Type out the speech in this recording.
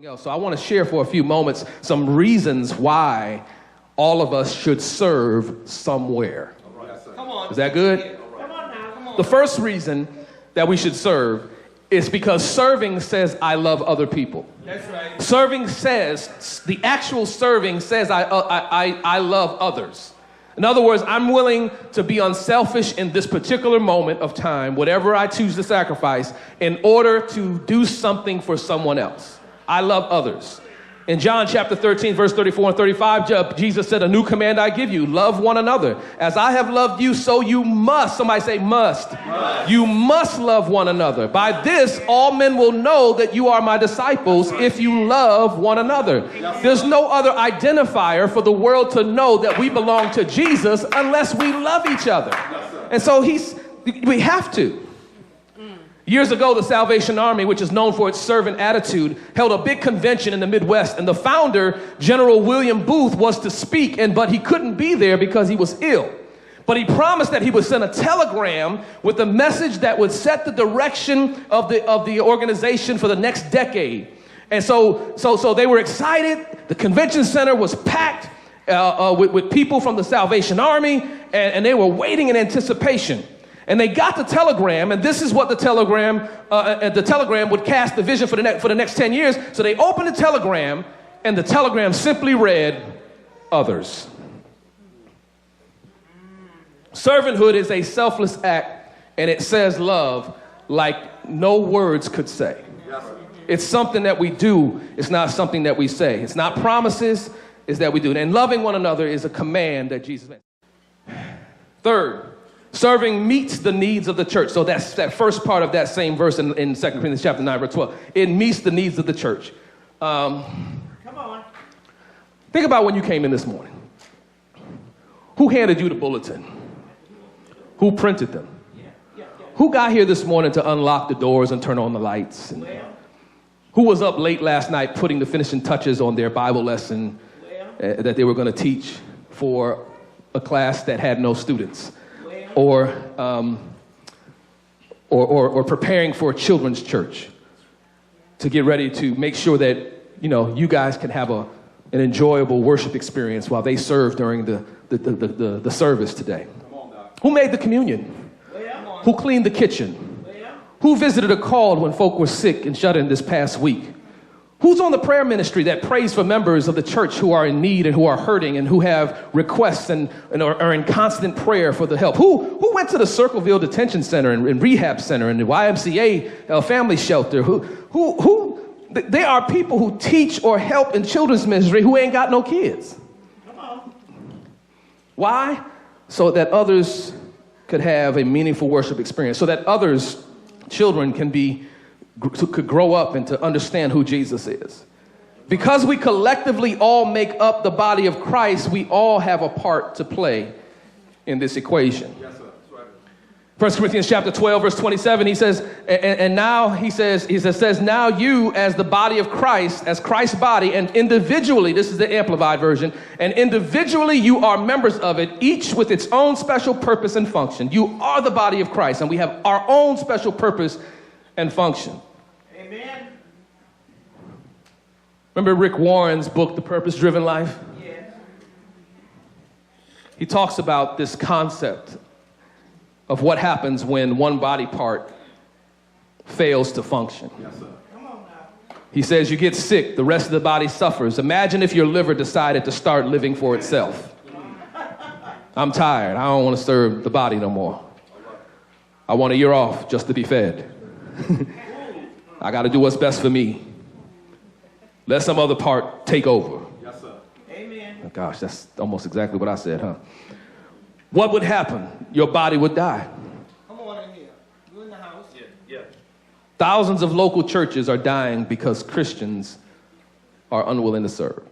So I want to share for a few moments some reasons why all of us should serve somewhere. Come on. Is that good? Come on now. Come on. The first reason that we should serve is because serving says I love other people. That's right. Serving says, the actual serving says I love others. In other words, I'm willing to be unselfish in this particular moment of time, whatever I choose to sacrifice, in order to do something for someone else. I love others. In John chapter 13, verse 34 and 35, Jesus said, "A new command I give you, love one another. As I have loved you, so you must," somebody say must. You must love one another. "By this, all men will know that you are my disciples if you love one another." There's no other identifier for the world to know that we belong to Jesus unless we love each other. And so we have to. Years ago, the Salvation Army, which is known for its servant attitude, held a big convention in the Midwest, and the founder, General William Booth, was to speak, but he couldn't be there because he was ill. But he promised that he would send a telegram with a message that would set the direction of the organization for the next decade. And so they were excited. The convention center was packed with people from the Salvation Army, and they were waiting in anticipation. And they got the telegram, and this is what the telegram would cast the vision for the next 10 years. So they opened the telegram, and the telegram simply read, "Others." Servanthood is a selfless act, and it says love like no words could say. It's something that we do. It's not something that we say. It's not promises. It's that we do. And loving one another is a command that Jesus made. Third, serving meets the needs of the church. So that's that first part of that same verse in 2 Corinthians chapter 9, verse 12. It meets the needs of the church. Come on. Think about when you came in this morning. Who handed you the bulletin? Who printed them? Who got here this morning to unlock the doors and turn on the lights? And who was up late last night putting the finishing touches on their Bible lesson that they were going to teach for a class that had no students? Or preparing for a children's church to get ready to make sure that, you guys can have an enjoyable worship experience while they serve during the service today. Who made the communion? Who cleaned the kitchen? Who visited or called when folk were sick and shut in this past week? Who's on the prayer ministry that prays for members of the church who are in need and who are hurting and who have requests and are in constant prayer for the help? Who went to the Circleville Detention Center and Rehab Center and the YMCA family shelter? There are people who teach or help in children's ministry who ain't got no kids. Come on. Why? So that others could have a meaningful worship experience, so that others' children could grow up and to understand who Jesus is. Because we collectively all make up the body of Christ, we all have a part to play in this equation. Yes, sir. That's right. 1 Corinthians chapter 12, verse 27, he says, now you as the body of Christ, as Christ's body, and individually, this is the Amplified version, and individually you are members of it, each with its own special purpose and function. You are the body of Christ, and we have our own special purpose and function. Amen. Remember Rick Warren's book, The Purpose-Driven Life? Yes. He talks about this concept of what happens when one body part fails to function. Yes, sir. Come on now. He says you get sick, the rest of the body suffers. Imagine if your liver decided to start living for itself. I'm tired. I don't want to serve the body no more. I want a year off just to be fed. I got to do what's best for me. Let some other part take over. Yes, sir. Amen. Oh, gosh, that's almost exactly what I said, huh? What would happen? Your body would die. Come on in here. You in the house? Yeah. Thousands of local churches are dying because Christians are unwilling to serve.